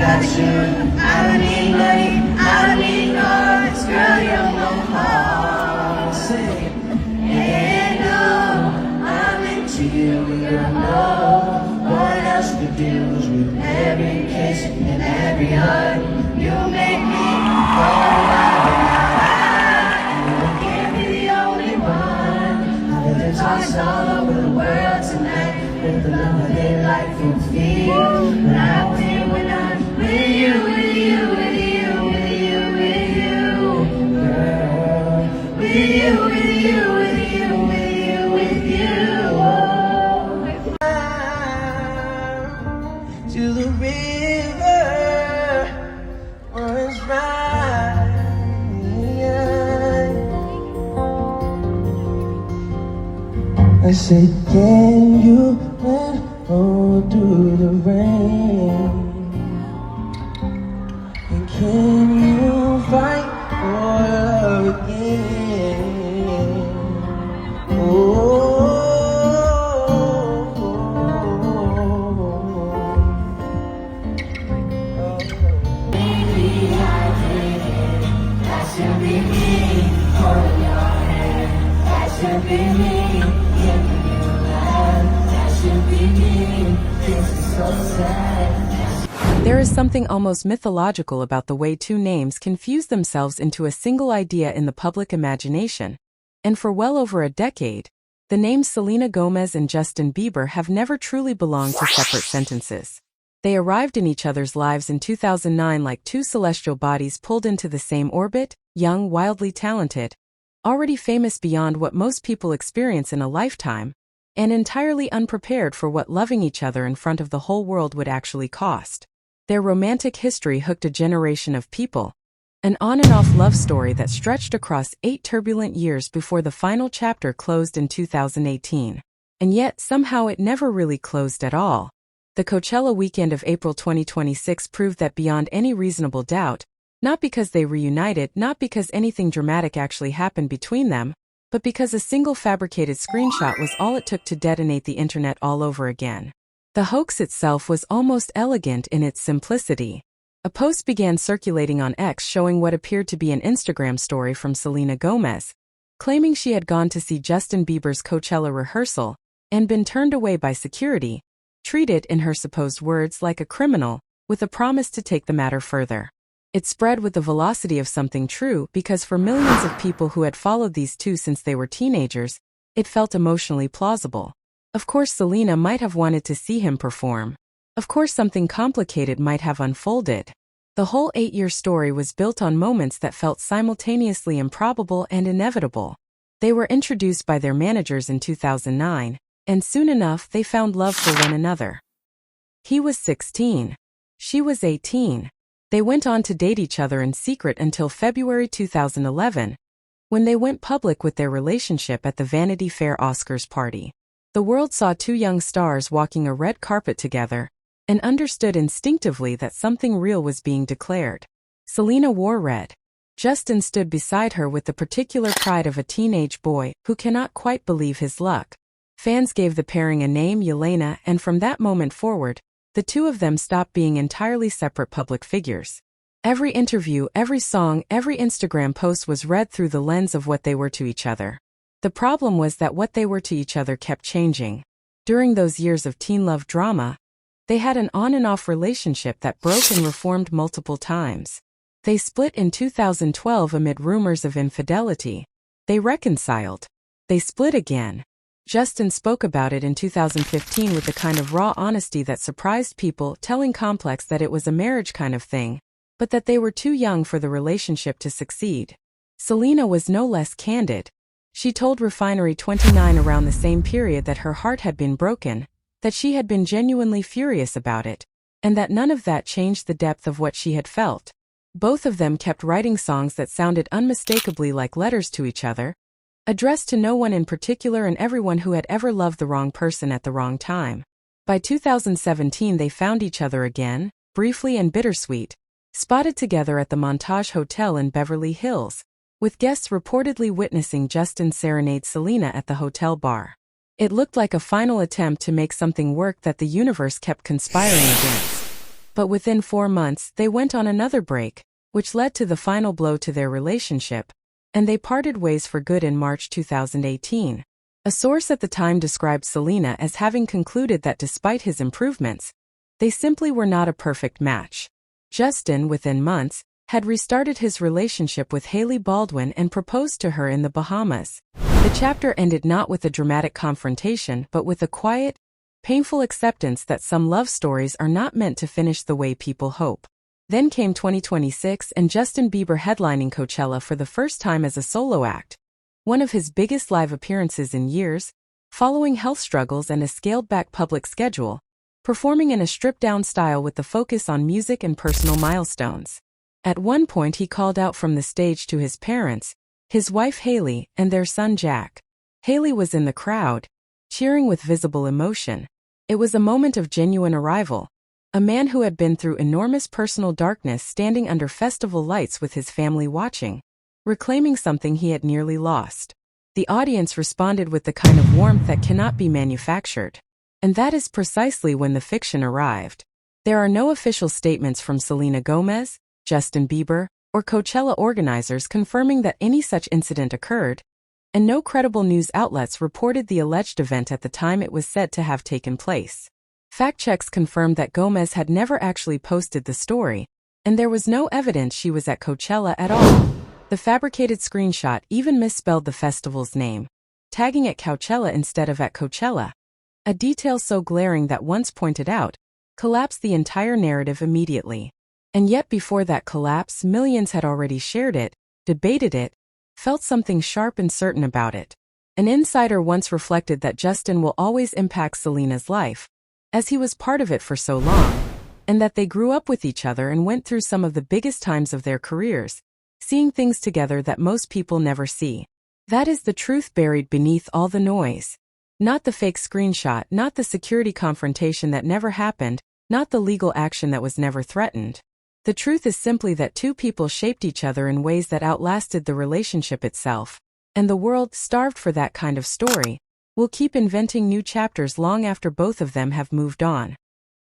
affection. I don't need money, I don't need yours. Girl, you're no heart. Say, and no, I'm into you. Girl, no, what else could do with every kiss and every hug? You make me fall in love. You can't be the only one. I've been tossed all over the world tonight with the love they like from feel. But I feel when I'm with you, with you, with you, with you, with you, girl. With you, with you, with you, with you, with you. To the river runs right. I said, can you hold through the rain? And can you fight for love again? Oh, baby, that should be me. Holding your hand, that should be me. There is something almost mythological about the way two names can fuse themselves into a single idea in the public imagination. And for well over a decade, the names Selena Gomez and Justin Bieber have never truly belonged to separate sentences. They arrived in each other's lives in 2009 like two celestial bodies pulled into the same orbit, young, wildly talented, already famous beyond what most people experience in a lifetime, and entirely unprepared for what loving each other in front of the whole world would actually cost. Their romantic history hooked a generation of people, an on-and-off love story that stretched across 8 turbulent years before the final chapter closed in 2018. And yet, somehow it never really closed at all. The Coachella weekend of April 2026 proved that beyond any reasonable doubt, not because they reunited, not because anything dramatic actually happened between them, but because a single fabricated screenshot was all it took to detonate the internet all over again. The hoax itself was almost elegant in its simplicity. A post began circulating on X showing what appeared to be an Instagram story from Selena Gomez, claiming she had gone to see Justin Bieber's Coachella rehearsal and been turned away by security, treated, in her supposed words, like a criminal, with a promise to take the matter further. It spread with the velocity of something true because for millions of people who had followed these two since they were teenagers, it felt emotionally plausible. Of course, Selena might have wanted to see him perform. Of course, something complicated might have unfolded. The whole 8-year story was built on moments that felt simultaneously improbable and inevitable. They were introduced by their managers in 2009, and soon enough they found love for one another. He was 16. She was 18. They went on to date each other in secret until February 2011, when they went public with their relationship at the Vanity Fair Oscars party. The world saw two young stars walking a red carpet together, and understood instinctively that something real was being declared. Selena wore red. Justin stood beside her with the particular pride of a teenage boy who cannot quite believe his luck. Fans gave the pairing a name, Jelena, and from that moment forward, the two of them stopped being entirely separate public figures. Every interview, every song, every Instagram post was read through the lens of what they were to each other. The problem was that what they were to each other kept changing. During those years of teen love drama, they had an on and off relationship that broke and reformed multiple times. They split in 2012 amid rumors of infidelity. They reconciled. They split again. Justin spoke about it in 2015 with the kind of raw honesty that surprised people, telling Complex that it was a marriage kind of thing, but that they were too young for the relationship to succeed. Selena was no less candid. She told Refinery 29 around the same period that her heart had been broken, that she had been genuinely furious about it, and that none of that changed the depth of what she had felt. Both of them kept writing songs that sounded unmistakably like letters to each other, addressed to no one in particular and everyone who had ever loved the wrong person at the wrong time. By 2017 they found each other again, briefly and bittersweet, spotted together at the Montage Hotel in Beverly Hills, with guests reportedly witnessing Justin serenade Selena at the hotel bar. It looked like a final attempt to make something work that the universe kept conspiring against. But within 4 months, they went on another break, which led to the final blow to their relationship, and they parted ways for good in March 2018. A source at the time described Selena as having concluded that despite his improvements, they simply were not a perfect match. Justin, within months, had restarted his relationship with Hailey Baldwin and proposed to her in the Bahamas. The chapter ended not with a dramatic confrontation but with a quiet, painful acceptance that some love stories are not meant to finish the way people hope. Then came 2026 and Justin Bieber headlining Coachella for the first time as a solo act, one of his biggest live appearances in years, following health struggles and a scaled-back public schedule, performing in a stripped-down style with the focus on music and personal milestones. At one point he called out from the stage to his parents, his wife Hailey, and their son Jack. Hailey was in the crowd, cheering with visible emotion. It was a moment of genuine arrival. A man who had been through enormous personal darkness standing under festival lights with his family watching, reclaiming something he had nearly lost. The audience responded with the kind of warmth that cannot be manufactured. And that is precisely when the fiction arrived. There are no official statements from Selena Gomez, Justin Bieber, or Coachella organizers confirming that any such incident occurred, and no credible news outlets reported the alleged event at the time it was said to have taken place. Fact checks confirmed that Gomez had never actually posted the story, and there was no evidence she was at Coachella at all. The fabricated screenshot even misspelled the festival's name, tagging it Coachella instead of at Coachella. A detail so glaring that once pointed out, collapsed the entire narrative immediately. And yet before that collapse, millions had already shared it, debated it, felt something sharp and certain about it. An insider once reflected that Justin will always impact Selena's life, as he was part of it for so long, and that they grew up with each other and went through some of the biggest times of their careers, seeing things together that most people never see. That is the truth buried beneath all the noise. Not the fake screenshot, not the security confrontation that never happened, not the legal action that was never threatened. The truth is simply that two people shaped each other in ways that outlasted the relationship itself, and the world, starved for that kind of story, will keep inventing new chapters long after both of them have moved on.